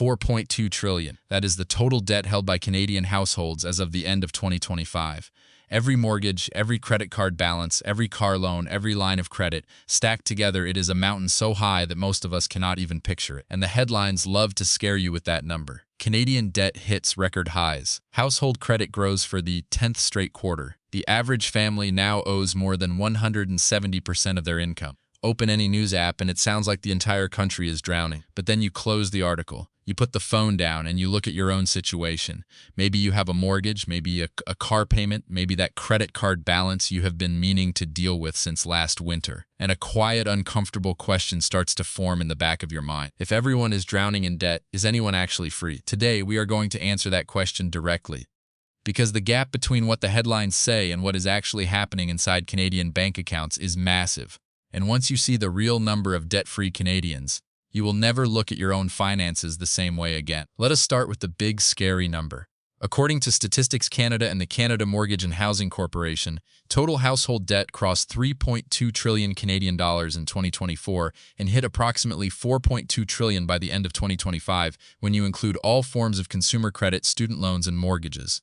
4.2 trillion. That is the total debt held by Canadian households as of the end of 2025. Every mortgage, every credit card balance, every car loan, every line of credit, stacked together, it is a mountain so high that most of us cannot even picture it. And the headlines love to scare you with that number. Canadian debt hits record highs. Household credit grows for the 10th straight quarter. The average family now owes more than 170% of their income. Open any news app and it sounds like the entire country is drowning. But then you close the article. You put the phone down and you look at your own situation. Maybe you have a mortgage, maybe a car payment, maybe that credit card balance you have been meaning to deal with since last winter. And a quiet, uncomfortable question starts to form in the back of your mind. If everyone is drowning in debt, is anyone actually free? Today, we are going to answer that question directly. Because the gap between what the headlines say and what is actually happening inside Canadian bank accounts is massive. And once you see the real number of debt-free Canadians, you will never look at your own finances the same way again. Let us start with the big, scary number. According to Statistics Canada and the Canada Mortgage and Housing Corporation, total household debt crossed 3.2 trillion Canadian dollars in 2024 and hit approximately 4.2 trillion by the end of 2025 when you include all forms of consumer credit, student loans, and mortgages.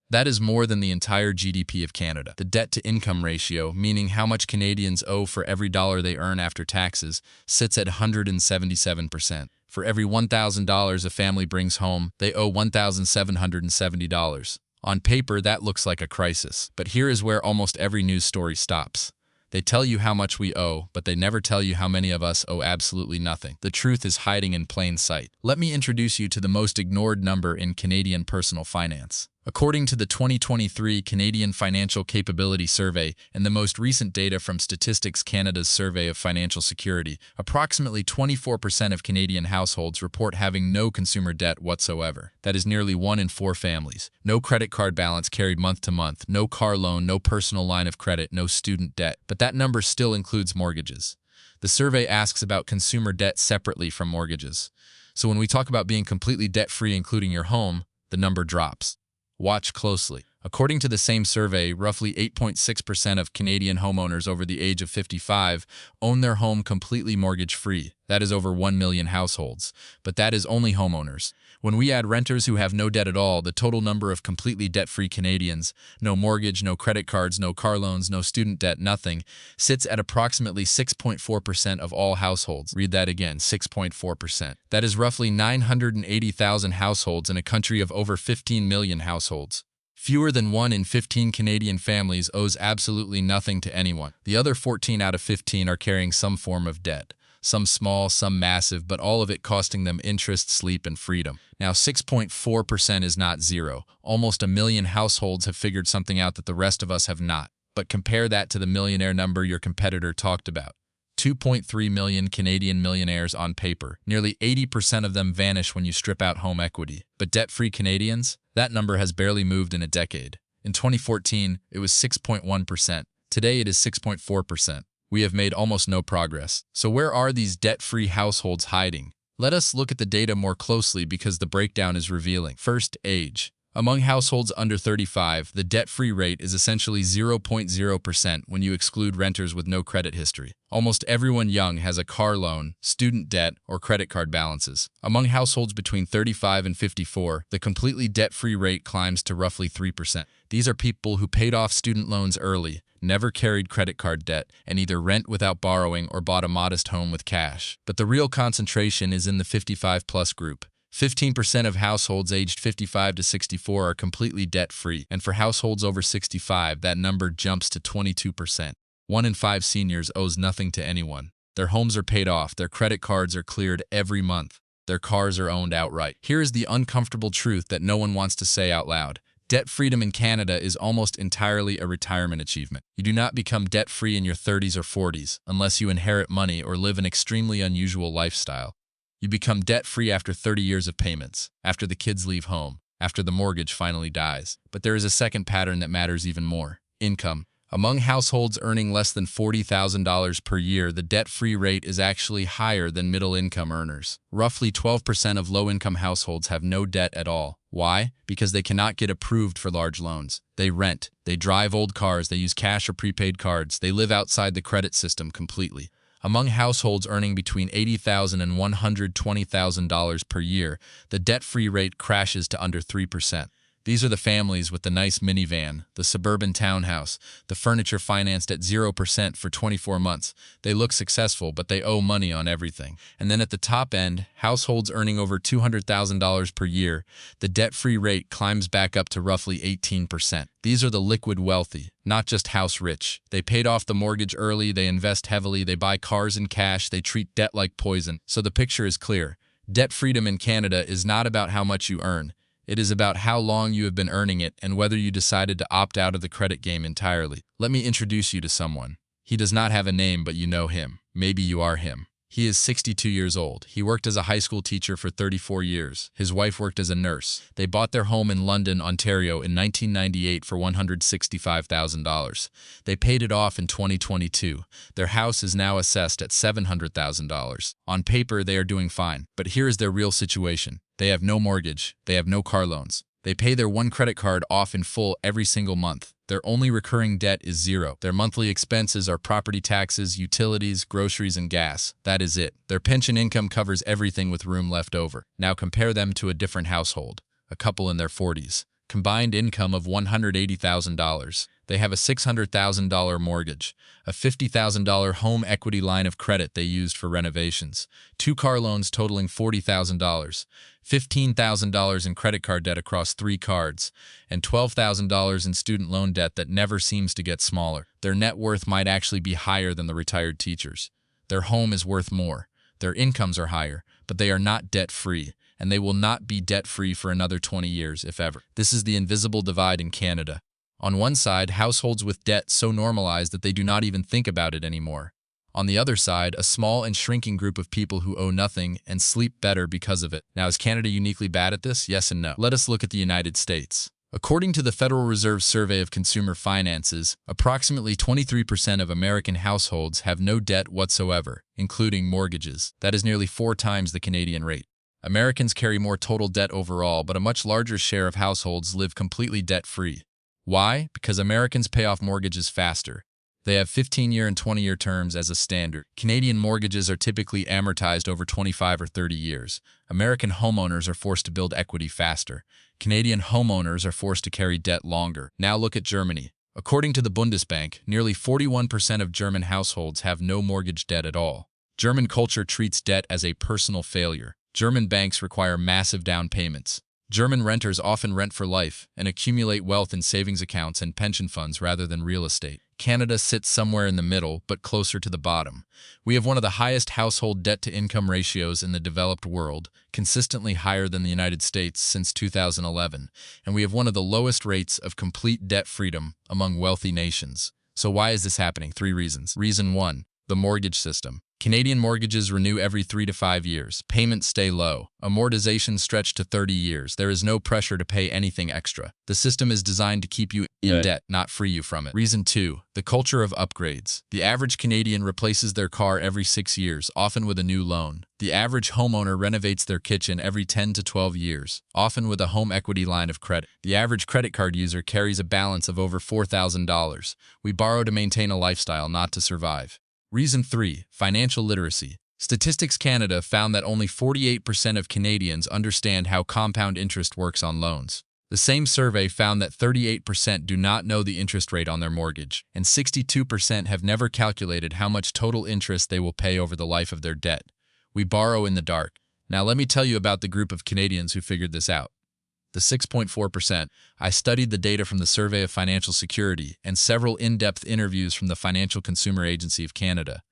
That is more than the entire GDP of Canada. The debt-to-income ratio, meaning how much Canadians owe for every dollar they earn after taxes, sits at 177%. For every $1,000 a family brings home, they owe $1,770. On paper, that looks like a crisis. But here is where almost every news story stops. They tell you how much we owe, but they never tell you how many of us owe absolutely nothing. The truth is hiding in plain sight. Let me introduce you to the most ignored number in Canadian personal finance. According to the 2023 Canadian Financial Capability Survey and the most recent data from Statistics Canada's Survey of Financial Security, approximately 24% of Canadian households report having no consumer debt whatsoever. That is nearly 1 in 4 families. No credit card balance carried month to month, no car loan, no personal line of credit, no student debt. But that number still includes mortgages. The survey asks about consumer debt separately from mortgages. So when we talk about being completely debt-free, including your home, the number drops. Watch closely. According to the same survey, roughly 8.6% of Canadian homeowners over the age of 55 own their home completely mortgage-free. That is over 1 million households. But that is only homeowners. When we add renters who have no debt at all, the total number of completely debt-free Canadians, no mortgage, no credit cards, no car loans, no student debt, nothing, sits at approximately 6.4% of all households. Read that again, 6.4%. That is roughly 980,000 households in a country of over 15 million households. Fewer than 1 in 15 Canadian families owes absolutely nothing to anyone. The other 14 out of 15 are carrying some form of debt. Some small, some massive, but all of it costing them interest, sleep, and freedom. Now, 6.4% is not zero. Almost a million households have figured something out that the rest of us have not. But compare that to the millionaire number your competitor talked about. 2.3 million Canadian millionaires on paper. Nearly 80% of them vanish when you strip out home equity. But debt-free Canadians? That number has barely moved in a decade. In 2014, it was 6.1%. Today, it is 6.4%. We have made almost no progress. So where are these debt-free households hiding? Let us look at the data more closely because the breakdown is revealing. First, age. Among households under 35, the debt-free rate is essentially 0.0% when you exclude renters with no credit history. Almost everyone young has a car loan, student debt, or credit card balances. Among households between 35 and 54, the completely debt-free rate climbs to roughly 3%. These are people who paid off student loans early, never carried credit card debt, and either rent without borrowing or bought a modest home with cash. But the real concentration is in the 55-plus group. 15% of households aged 55 to 64 are completely debt-free, and for households over 65, that number jumps to 22%. 1 in 5 seniors owes nothing to anyone. Their homes are paid off, their credit cards are cleared every month, their cars are owned outright. Here is the uncomfortable truth that no one wants to say out loud. Debt freedom in Canada is almost entirely a retirement achievement. You do not become debt-free in your 30s or 40s unless you inherit money or live an extremely unusual lifestyle. You become debt-free after 30 years of payments, after the kids leave home, after the mortgage finally dies. But there is a second pattern that matters even more: income. Among households earning less than $40,000 per year, the debt-free rate is actually higher than middle-income earners. Roughly 12% of low-income households have no debt at all. Why? Because they cannot get approved for large loans. They rent, they drive old cars, they use cash or prepaid cards, they live outside the credit system completely. Among households earning between $80,000 and $120,000 per year, the debt-free rate crashes to under 3%. These are the families with the nice minivan, the suburban townhouse, the furniture financed at 0% for 24 months. They look successful, but they owe money on everything. And then at the top end, households earning over $200,000 per year, the debt-free rate climbs back up to roughly 18%. These are the liquid wealthy, not just house rich. They paid off the mortgage early, they invest heavily, they buy cars in cash, they treat debt like poison. So the picture is clear. Debt freedom in Canada is not about how much you earn. It is about how long you have been earning it and whether you decided to opt out of the credit game entirely. Let me introduce you to someone. He does not have a name, but you know him. Maybe you are him. He is 62 years old. He worked as a high school teacher for 34 years. His wife worked as a nurse. They bought their home in London, Ontario in 1998 for $165,000. They paid it off in 2022. Their house is now assessed at $700,000. On paper, they are doing fine, but here is their real situation. They have no mortgage. They have no car loans. They pay their one credit card off in full every single month. Their only recurring debt is zero. Their monthly expenses are property taxes, utilities, groceries, and gas. That is it. Their pension income covers everything with room left over. Now compare them to a different household, a couple in their 40s. Combined income of $180,000. They have a $600,000 mortgage, a $50,000 home equity line of credit they used for renovations, 2 car loans totaling $40,000, $15,000 in credit card debt across 3 cards, and $12,000 in student loan debt that never seems to get smaller. Their net worth might actually be higher than the retired teachers. Their home is worth more. Their incomes are higher, but they are not debt-free, and they will not be debt-free for another 20 years, if ever. This is the invisible divide in Canada. On one side, households with debt so normalized that they do not even think about it anymore. On the other side, a small and shrinking group of people who owe nothing and sleep better because of it. Now, is Canada uniquely bad at this? Yes and no. Let us look at the United States. According to the Federal Reserve Survey of Consumer Finances, approximately 23% of American households have no debt whatsoever, including mortgages. That is nearly 4 times the Canadian rate. Americans carry more total debt overall, but a much larger share of households live completely debt-free. Why? Because Americans pay off mortgages faster. They have 15-year and 20-year terms as a standard. Canadian mortgages are typically amortized over 25 or 30 years. American homeowners are forced to build equity faster. Canadian homeowners are forced to carry debt longer. Now look at Germany. According to the Bundesbank, nearly 41% of German households have no mortgage debt at all. German culture treats debt as a personal failure. German banks require massive down payments. German renters often rent for life and accumulate wealth in savings accounts and pension funds rather than real estate. Canada sits somewhere in the middle, but closer to the bottom. We have one of the highest household debt-to-income ratios in the developed world, consistently higher than the United States since 2011, and we have one of the lowest rates of complete debt freedom among wealthy nations. So why is this happening? 3 reasons. Reason 1, the mortgage system. Canadian mortgages renew every 3 to 5 years. Payments stay low. Amortization stretch to 30 years. There is no pressure to pay anything extra. The system is designed to keep you in debt, not free you from it. Reason 2, the culture of upgrades. The average Canadian replaces their car every 6 years, often with a new loan. The average homeowner renovates their kitchen every 10 to 12 years, often with a home equity line of credit. The average credit card user carries a balance of over $4,000. We borrow to maintain a lifestyle, not to survive. Reason 3, financial literacy. Statistics Canada found that only 48% of Canadians understand how compound interest works on loans. The same survey found that 38% do not know the interest rate on their mortgage, and 62% have never calculated how much total interest they will pay over the life of their debt. We borrow in the dark. Now let me tell you about the group of Canadians who figured this out. The 6.4%. I studied the data from the Survey of Financial Security and several in-depth interviews from the Financial Consumer Agency of Canada.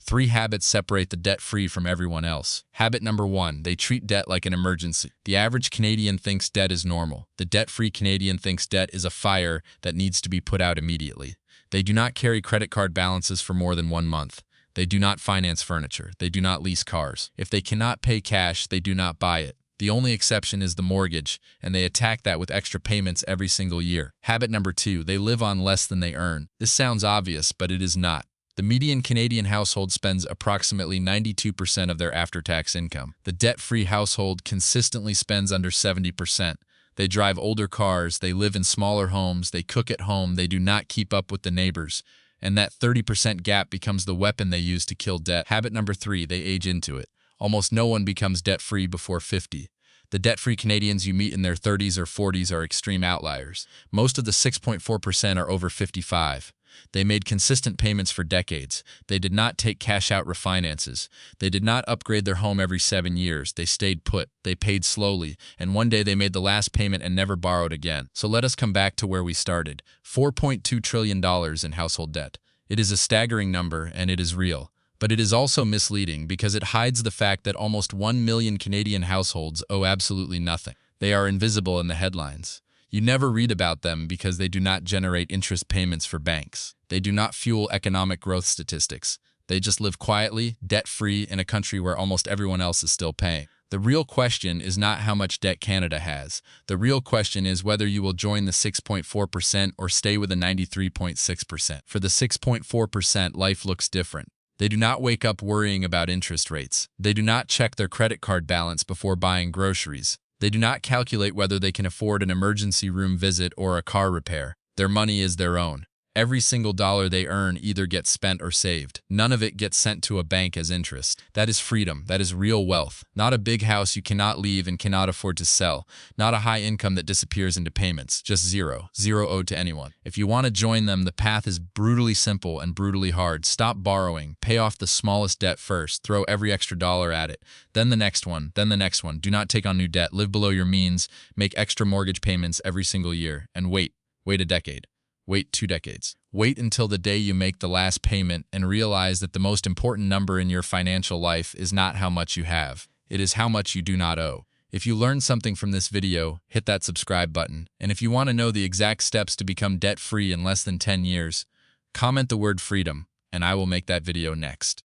3 habits separate the debt-free from everyone else. Habit number 1, they treat debt like an emergency. The average Canadian thinks debt is normal. The debt-free Canadian thinks debt is a fire that needs to be put out immediately. They do not carry credit card balances for more than 1 month. They do not finance furniture. They do not lease cars. If they cannot pay cash, they do not buy it. The only exception is the mortgage, and they attack that with extra payments every single year. Habit number 2, they live on less than they earn. This sounds obvious, but it is not. The median Canadian household spends approximately 92% of their after-tax income. The debt-free household consistently spends under 70%. They drive older cars, they live in smaller homes, they cook at home, they do not keep up with the neighbors, And that 30% gap becomes the weapon they use to kill debt. Habit number 3, they age into it. Almost no one becomes debt-free before 50. The debt-free Canadians you meet in their 30s or 40s are extreme outliers. Most of the 6.4% are over 55. They made consistent payments for decades. They did not take cash-out refinances. They did not upgrade their home every 7 years. They stayed put. They paid slowly. And one day they made the last payment and never borrowed again. So let us come back to where we started. $4.2 trillion in household debt. It is a staggering number, and it is real. But it is also misleading because it hides the fact that almost 1 million Canadian households owe absolutely nothing. They are invisible in the headlines. You never read about them because they do not generate interest payments for banks. They do not fuel economic growth statistics. They just live quietly, debt-free, in a country where almost everyone else is still paying. The real question is not how much debt Canada has. The real question is whether you will join the 6.4% or stay with the 93.6%. For the 6.4%, life looks different. They do not wake up worrying about interest rates. They do not check their credit card balance before buying groceries. They do not calculate whether they can afford an emergency room visit or a car repair. Their money is their own. Every single dollar they earn either gets spent or saved. None of it gets sent to a bank as interest. That is freedom. That is real wealth. Not a big house you cannot leave and cannot afford to sell. Not a high income that disappears into payments. Just zero. Zero owed to anyone. If you want to join them, the path is brutally simple and brutally hard. Stop borrowing. Pay off the smallest debt first. Throw every extra dollar at it. Then the next one. Then the next one. Do not take on new debt. Live below your means. Make extra mortgage payments every single year. And wait. Wait a decade. Wait 2 decades. Wait until the day you make the last payment and realize that the most important number in your financial life is not how much you have. It is how much you do not owe. If you learned something from this video, hit that subscribe button. And if you want to know the exact steps to become debt-free in less than 10 years, comment the word freedom, and I will make that video next.